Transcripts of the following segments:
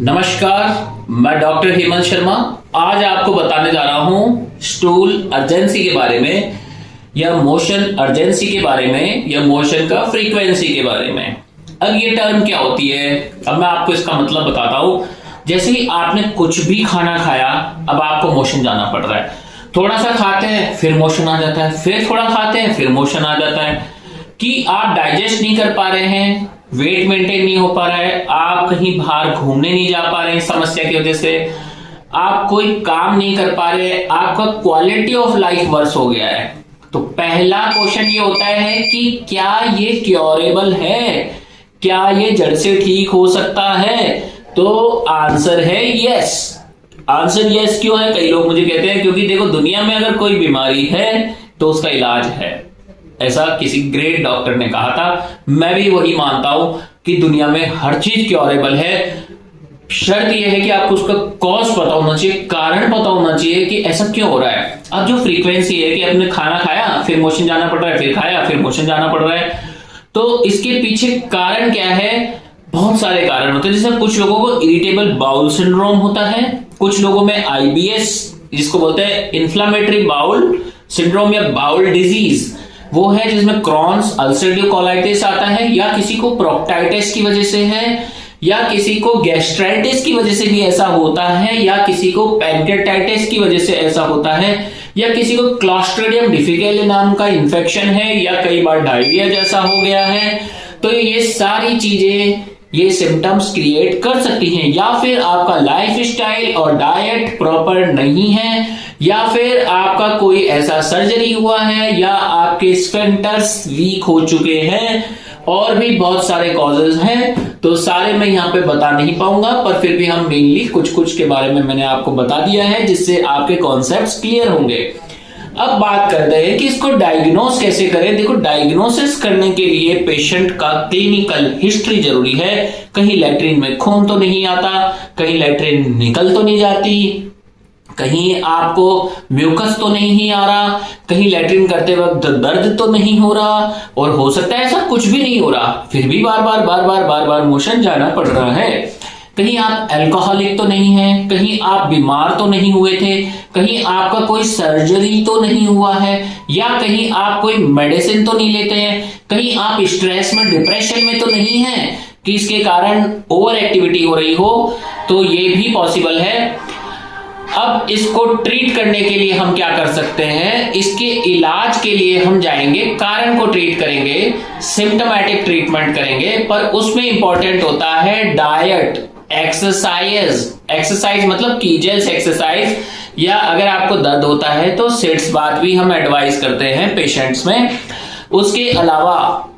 नमस्कार, मैं डॉक्टर हेमंत शर्मा आज आपको बताने जा रहा हूं स्टूल अर्जेंसी के बारे में या मोशन अर्जेंसी के बारे में या मोशन का फ्रीक्वेंसी के बारे में। अब ये टर्म क्या होती है, अब मैं आपको इसका मतलब बताता हूं। जैसे ही आपने कुछ भी खाना खाया, अब आपको मोशन जाना पड़ रहा है। थोड़ा सा खाते हैं फिर मोशन आ जाता है, फिर थोड़ा खाते हैं फिर मोशन आ जाता है कि आप डाइजेस्ट नहीं कर पा रहे हैं, वेट मेंटेन नहीं हो पा रहा है, आप कहीं बाहर घूमने नहीं जा पा रहे हैं समस्या की वजह से, आप कोई काम नहीं कर पा रहे, आपका क्वालिटी ऑफ लाइफ वर्स हो गया है। तो पहला क्वेश्चन ये होता है कि क्या ये क्योरेबल है, क्या ये जड़ से ठीक हो सकता है? तो आंसर है यस। आंसर यस क्यों है? कई लोग मुझे कहते हैं क्योंकि देखो दुनिया में अगर कोई बीमारी है तो उसका इलाज है, ऐसा किसी ग्रेट डॉक्टर ने कहा था। मैं भी वही मानता हूं कि दुनिया में हर चीज क्योरेबल है। शर्त यह है कि आपको उसका कॉज पता होना चाहिए, कारण पता होना चाहिए कि ऐसा क्यों हो रहा है। अब जो फ्रीक्वेंसी है कि आपने खाना खाया फिर मोशन जाना पड़ रहा है, फिर खाया फिर मोशन जाना पड़ रहा है, तो इसके पीछे कारण क्या है? बहुत सारे कारण होते हैं। जैसे कुछ लोगों को इरिटेबल बाउल सिंड्रोम होता है, कुछ लोगों में आईबीएस जिसको बोलते हैं इन्फ्लामेटरी बाउल सिंड्रोम या बाउल डिजीज, वो है जिसमें क्रॉन्स अल्सरेटिव कोलाइटिस आता है, या किसी को प्रोक्टाइटिस की वजह से है, या किसी को गैस्ट्राइटिस की वजह से भी ऐसा होता है, या किसी को पैंक्रेटाइटिस की वजह से ऐसा होता है, या किसी को क्लॉस्ट्रिडियम डिफिकल्ट नाम का इंफेक्शन है, या कई बार डायरिया जैसा हो गया है। तो ये सारी चीजें ये सिम्टम्स क्रिएट कर सकती हैं। या फिर आपका लाइफ स्टाइल और डाइट प्रॉपर नहीं है, या फिर आपका कोई ऐसा सर्जरी हुआ है, या आपके स्फिंक्टर्स वीक हो चुके हैं, और भी बहुत सारे कॉजेज हैं। तो सारे मैं यहाँ पे बता नहीं पाऊंगा, पर फिर भी हम मेनली कुछ कुछ के बारे में मैंने आपको बता दिया है जिससे आपके कॉन्सेप्ट्स क्लियर होंगे। अब बात करते हैं कि इसको डायग्नोस कैसे करें। देखो, डायग्नोसिस करने के लिए पेशेंट का क्लिनिकल हिस्ट्री जरूरी है। कहीं लैट्रिन में खून तो नहीं आता, कहीं लैट्रिन निकल तो नहीं जाती, कहीं आपको म्यूकस तो नहीं आ रहा, कहीं लैट्रिन करते वक्त दर्द तो नहीं हो रहा, और हो सकता है ऐसा कुछ भी नहीं हो रहा, फिर भी बार बार मोशन जाना पड़ रहा है। कहीं आप अल्कोहलिक तो नहीं है, कहीं आप बीमार तो नहीं हुए थे, कहीं आपका कोई सर्जरी तो नहीं हुआ है, या कहीं आप कोई मेडिसिन तो नहीं लेते हैं, कहीं आप स्ट्रेस में डिप्रेशन में तो नहीं है कि इसके कारण ओवर एक्टिविटी हो रही हो, तो ये भी पॉसिबल है। अब इसको ट्रीट करने के लिए हम क्या कर सकते हैं? इसके इलाज के लिए हम जाएंगे, कारण को ट्रीट करेंगे, सिम्टोमेटिक ट्रीटमेंट करेंगे, पर उसमें इंपॉर्टेंट होता है डाइट, एक्सरसाइज मतलब कीजेल्स एक्सरसाइज, या अगर आपको दर्द होता है तो सिट्स बात भी हम एडवाइस करते हैं पेशेंट्स में। उसके अलावा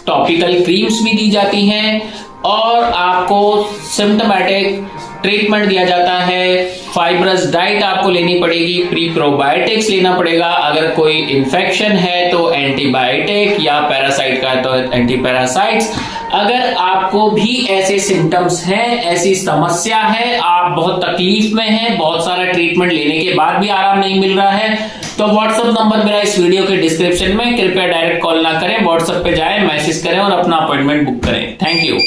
टॉपिकल क्रीम्स भी दी जाती हैं, और आपको सिम्टोमेटिक ट्रीटमेंट दिया जाता है। फाइब्रस डाइट आपको लेनी पड़ेगी, प्री प्रोबायोटिक्स लेना पड़ेगा, अगर कोई इन्फेक्शन है तो एंटीबायोटिक, या पैरासाइट का है तो एंटी पैरासाइट्स। अगर आपको भी ऐसे सिम्टम्स हैं, ऐसी समस्या है, आप बहुत तकलीफ में हैं, बहुत सारा ट्रीटमेंट लेने के बाद भी आराम नहीं मिल रहा है, तो व्हाट्सएप नंबर मेरा इस वीडियो के डिस्क्रिप्शन में, कृपया डायरेक्ट कॉल ना करें, व्हाट्सएप पे जाएं, मैसेज करें और अपना अपॉइंटमेंट बुक करें। Thank you.